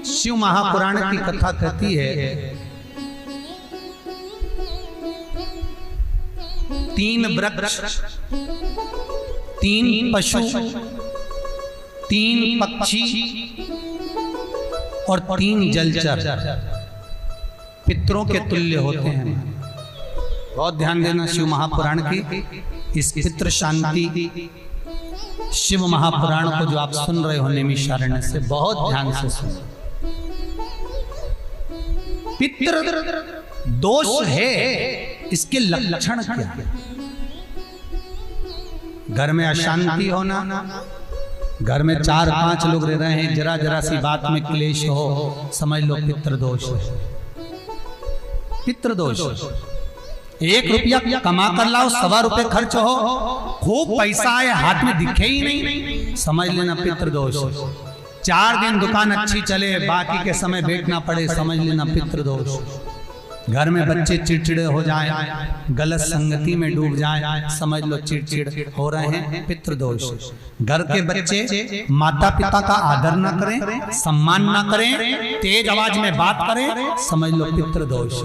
शिव महापुराण की कथा कहती है, 3 वृक्ष, 3 पशु, 3 पक्षी और 3 जलचर पितरों के तुल्य होते हैं। बहुत ध्यान देना शिव महापुराण की इस पितृ शांति शिव महापुराण को जो आप सुन रहे हो नैमिषारण्य से, बहुत ध्यान से सुनो। पितृ दोष है, इसके लक्षण क्या है? घर में अशांति होना, घर में 4-5 लोग रह रहे हैं, जरा जरा सी बात में क्लेश हो, समझ लो पितृदोष है। पितृदोष, 1 रुपया कमा कर लाओ, 1.25 रुपए खर्च हो, खूब पैसा आए हाथ में दिखे ही नहीं, समझ लेना पितृदोष। 4 दिन दुकान अच्छी चले, बाकी के समय बैठना पड़े, समझ लेना पितृदोष। घर में बच्चे चिड़चिड़े हो जाएं, गलत संगति में डूब जाएं, समझ लो चिड़चिड़ हो रहे हैं, पितृदोष। घर के बच्चे माता पिता का आदर ना करें, सम्मान ना करें, तेज आवाज में बात करें, समझ लो पितृदोष।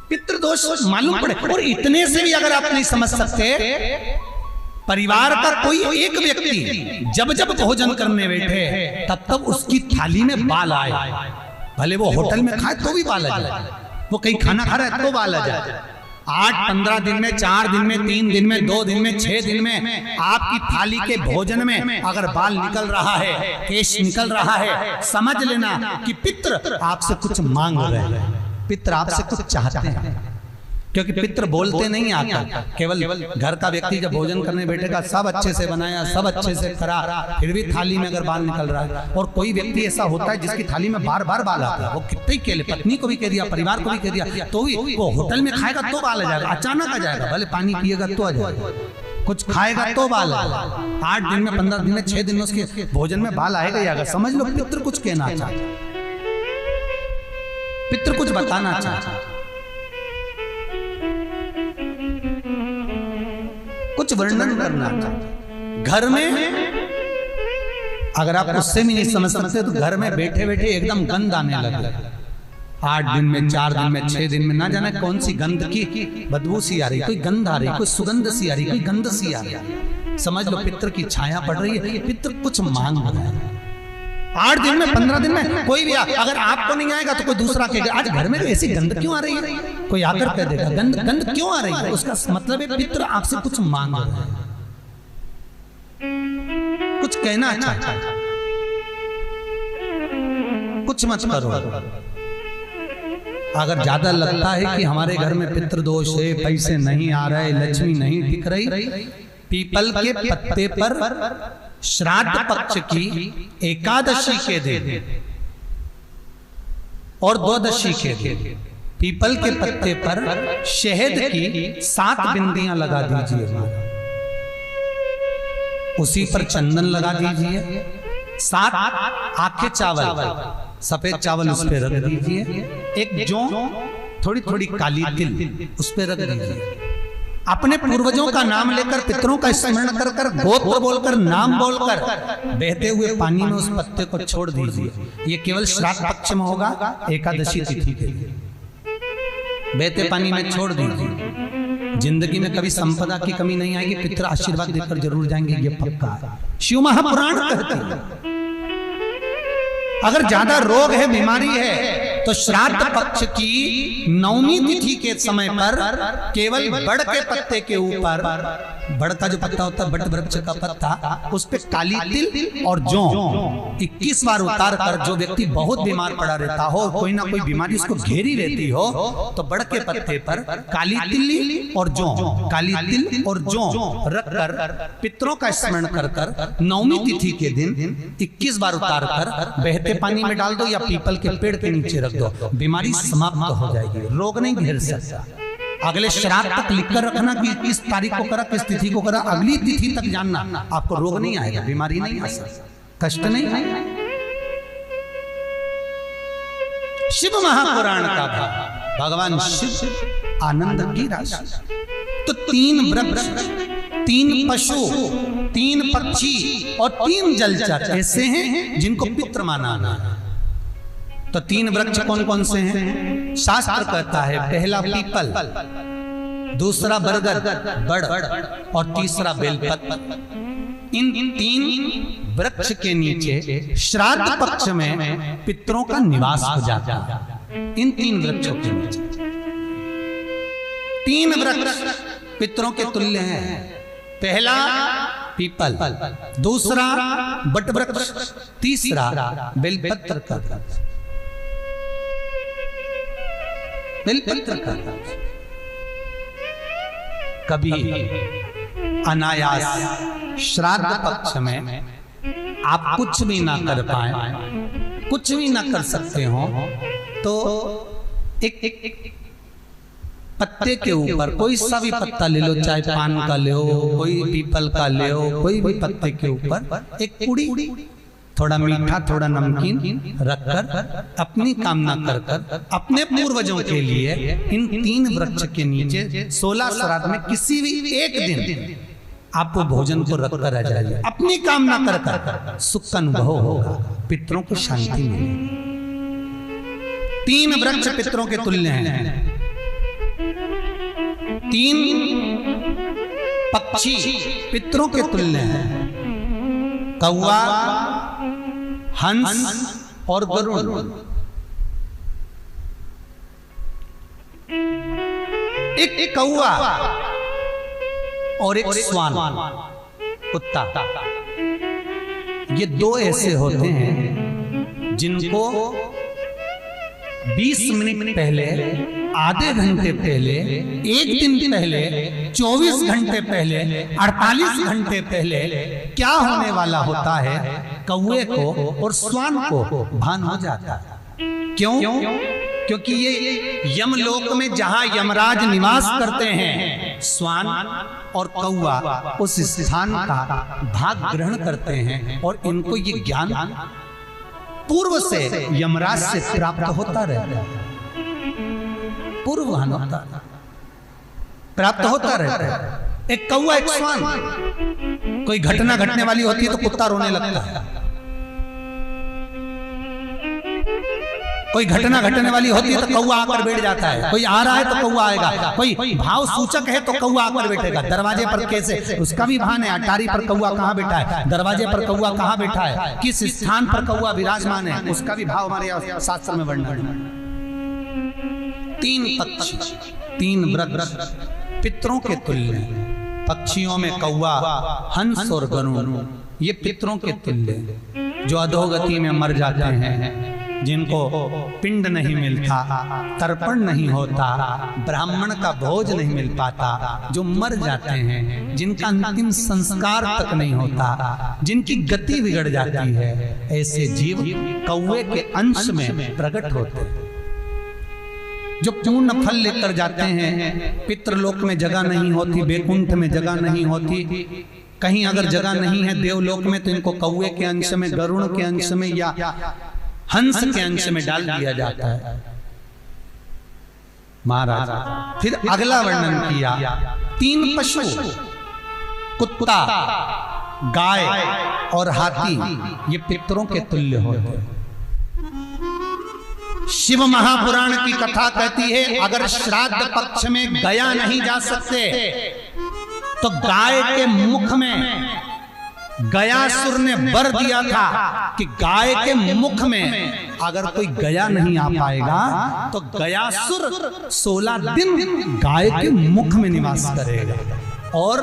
पितृदोष मालूम पड़े। और इतने से भी अगर आप नहीं समझ सकते, परिवार का कोई एक व्यक्ति जब जब भोजन करने बैठे तब तब उसकी थाली में बाल आए, भले वो होटल में खाए तो भी बाल आ जाए, वो कहीं खाना खा रहा है तो बाल आ जाए। 8-15 दिन में, 4 दिन में, 3 दिन में, 2 दिन में, 6 दिन में आपकी थाली के भोजन में अगर बाल निकल रहा है, केश निकल रहा है, समझ लेना कि पितृ आपसे कुछ मांग रहे हैं, पितृ आपसे कुछ चाहते हैं। क्योंकि पितृ बोलते नहीं आता, केवल घर का व्यक्ति जब भोजन करने बैठेगा, सब अच्छे से बनाया, सब अच्छे से करा, फिर भी थाली में अगर बाल निकल रहा है। और कोई व्यक्ति ऐसा होता है जिसकी थाली में बार बार बाल आता है, वो कितने ही केले, पत्नी को भी कह दिया, परिवार को भी कह दिया, तो भी वो होटल में खाएगा तो बाल आ जाएगा, अचानक आ जाएगा, भले पानी पिएगा तो आ जाएगा, कुछ खाएगा तो बाल आएगा। 8 दिन में, 15 दिन में, 6 दिन में उसके भोजन में बाल आएगा ही आएगा। समझ लो पितृ कुछ कहना चाहता, पितृ कुछ बताना चाहता, कुछ वर्णन करना चाहता। घर में अगर आप उससे भी नहीं समझ सकते तो घर में बैठे बैठे एकदम गंध आने लगे। 8 दिन में, 4 दिन में, 6 दिन में, ना जाने कौन सी गंध की बदबू सी आ रही, कोई गंध आ रही, कोई सुगंध सी आ रही, कोई गंध सी आ रही, समझ लो पितृ की छाया पड़ रही है, पितृ कुछ मांग रहा है। 8 दिन में, 15 दिन में कोई भी अगर आपको नहीं आएगा तो कोई दूसरा कहेगा, आज घर में ऐसी गंध क्यों आ रही है, कोई आकर कह देगा गंध क्यों आ रही है, उसका मतलब है पितृ आपसे कुछ मांग रहा है, कुछ कहना चाहता है, कुछ मत करो। अगर ज्यादा लगता है कि हमारे घर में पितृदोष है, पैसे नहीं आ रहे, लक्ष्मी नहीं टिक रही, पीपल के पत्ते पर श्राद्ध पक्ष की एकादशी के दिन और द्वादशी के दिन पीपल के पत्ते पर शहद की 7 बिंदियां लगा दीजिए, उसी पर चंदन लगा दीजिए, 7 आखे चावल, सफेद चावल उस पर रख दीजिए, एक जौ, थोड़ी थोड़ी काली तिल उस पर रख दीजिए। अपने पूर्वजों का नाम लेकर, पितरों का स्मरण कर कर, गोत्र बोलकर, नाम बोलकर बहते हुए पानी में उस पत्ते को छोड़ दीजिए। ये केवल श्राद्ध पक्ष में होगा, एकादशी तिथि के लिए बहते पानी में छोड़ दीजिए। जिंदगी में कभी संपदा की कमी नहीं आएगी, पितर आशीर्वाद देकर जरूर जाएंगे, ये पक्का है। शिव महापुराण कहते हैं अगर ज्यादा रोग है, बीमारी है, तो श्राद्ध पक्ष की 9वीं तिथि के समय पर केवल बड़ के पत्ते के ऊपर, बड़ का जो पत्ता होता है, बट वृक्ष का पत्ता, उस पे काली तिल और जौ 21 बार उतार कर, जो व्यक्ति बहुत बीमार पड़ा रहता हो, कोई ना कोई बीमारी उसको घेरी रहती हो, तो बड़ के पत्ते पर काली तिल और जौ, काली तिल और जौ रख कर पितरों का स्मरण कर कर 9वीं तिथि के दिन 21 बार उतार कर बहते पानी में डाल दो या पीपल के पेड़ के नीचे रख दो, बीमारी समाप्त हो जाएगी, रोग नहीं घेर सकता। अगले श्राद्ध तक लिखकर रखना कि किस तारीख को करा, किस तिथि को करा, अगली तिथि तक जानना, आपको रोग नहीं आएगा, बीमारी नहीं आ सकती, कष्ट नहीं आएगा। शिव महापुराण का भाग, भगवान शिव आनंद की राशि। तो 3 वृक्ष, 3 पशु, 3 पक्षी और 3 जलचर ऐसे हैं जिनको पितृ माना है। तो 3 वृक्ष कौन कौन से हैं? शास्त्र कहता है पहला पीपल, दूसरा बरगद बड़ और तीसरा बेलपत्र। इन 3 वृक्ष के नीचे श्राद्ध पक्ष में पितरों का निवास हो जाता है। इन 3 वृक्षों के नीचे 3 वृक्ष पितरों के तुल्य हैं। पहला पीपल, दूसरा बट वृक्ष, तीसरा बेलपत्र का वृक्ष। बेलपत्र का कभी अनायास श्राद्ध पक्ष में आप कुछ भी ना कर पाए, कुछ भी ना कर सकते हो, तो एक पत्ते के ऊपर कोई सा भी पत्ता ले लो, चाहे पान का ले हो, कोई पीपल का ले हो, कोई भी पत्ते के ऊपर एक पुड़ी, थोड़ा मीठा थोड़ा नमकीन रखकर अपनी कामना कर कर अपने पूर्वजों के लिए इन 3 वृक्ष के नीचे 16 श्राद्ध में किसी भी एक दिन आपको भोजन को रखकर आ जाइए। अपनी कामना कर कर सुख का अनुभव होगा, पितरों को शांति मिलेगी। 3 वृक्ष पितरों के तुल्य हैं। 3 पक्षी पितरों के तुल्य हैं। कौवा, हंस और गरुड़। एक कौवा और एक स्वान, कुत्ता, ये 2 ऐसे होते हैं जिनको 20 मिनट पहले, आधे घंटे पहले, 1 दिन पहले, 24 घंटे पहले, 48 घंटे पहले क्या होने वाला होता है, कौवे को और स्वान को भान हो जाता है। क्यों? क्योंकि ये यमलोक में जहां यमराज निवास करते हैं, स्वान और कौवा उस स्थान का भाग ग्रहण करते हैं और इनको ये ज्ञान पूर्व से यमराज से प्राप्त होता रहता है। पूर्व प्राप्त होता रहता है। एक कौवा, एक स्वान, कोई घटना घटने वाली होती है तो कुत्ता रोने लगता है, कोई घटना घटने वाली होती है तो कौवा आकर बैठ जाता है, कोई आ रहा है तो कौवा आएगा, कोई भाव सूचक है तो कौवा आकर बैठेगा। दरवाजे पर कैसे, उसका भी भान है, अटारी पर कौवा कहाँ बैठा है, दरवाजे पर कौवा कहाँ बैठा है, किस स्थान पर कौवा विराजमान है, उसका भी भाव हमारे शास्त्र में वर्णन है। 3 पक्षी, 3 वृक्ष पितरों के तुल्य। पक्षियों में कौवा, हंस और गरुड़, ये पितरों के तुल्य, जो अधोगति में मर जाते हैं, जिनको पिंड नहीं मिलता, तर्पण नहीं होता, ब्राह्मण का भोज नहीं मिल पाता, जो मर जाते हैं, जिनका अंतिम संस्कार तक नहीं होता, जिनकी गति बिगड़ जाती है, ऐसे जीव कौवे के अंश में प्रकट होते हैं, जो पूर्ण फल लेकर जाते हैं। पितृलोक में जगह नहीं होती, बैकुंठ में जगह नहीं होती, कहीं अगर जगह नहीं है देवलोक में तो इनको कौवे के अंश में, गरुड़ के अंश में या हंस के अंश में डाल दिया जाता है। महाराज फिर अगला वर्णन किया, 3 पशु, कुत्ता, गाय और हाथी, ये पितरों के तुल्य होते हैं। शिव महापुराण की कथा कहती है अगर श्राद्ध पक्ष में गया नहीं जा सकते तो गाय के मुख में गयासुर ने वर दिया था कि गाय के मुख में अगर कोई गया नहीं आ पाएगा तो गयासुर 16 दिन गाय के मुख में निवास करेगा। और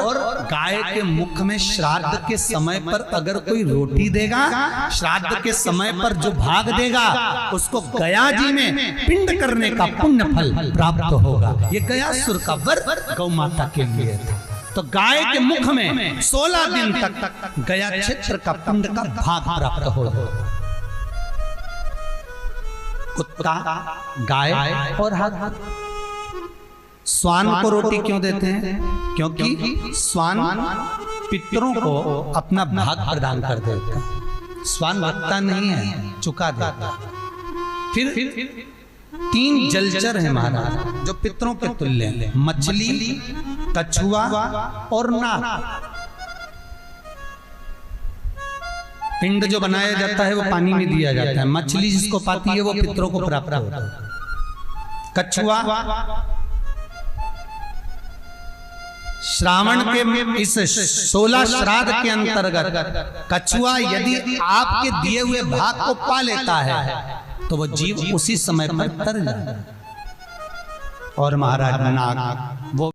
गाय के मुख में श्राद्ध के समय पर अगर कोई रोटी देगा, श्राद्ध के समय पर जो भाग देगा उसको गया जी में पिंड करने का पुण्य फल प्राप्त होगा। ये गयासुर का वर गौ माता के लिए था। तो गाय के मुख में 16 दिन तक गया क्षेत्र का पिंड का भाग प्राप्त होगा। कुत्ता, गाय और हाथी। स्वान को रोटी क्यों देते हैं? क्योंकि स्वान पितरों को अपना भाग प्रदान कर देता है। स्वान भक्ता नहीं है, चुका देता। फिर 3 जलचर हैं महाराज जो पितरों के तुल्य हैं। मछली, कछुआ और नाग। पिंड जो बनाया जाता है वो पानी में दिया जाता है। मछली जिसको पाती है वो पितरों को प्राप्त होता है। कछुआ श्रावण के इस 16 श्राद्ध के अंतर्गत कछुआ यदि आपके दिए हुए भाग को पा लेता है तो वो जीव उसी समय पर तर जाता है। और महाराज नाग वो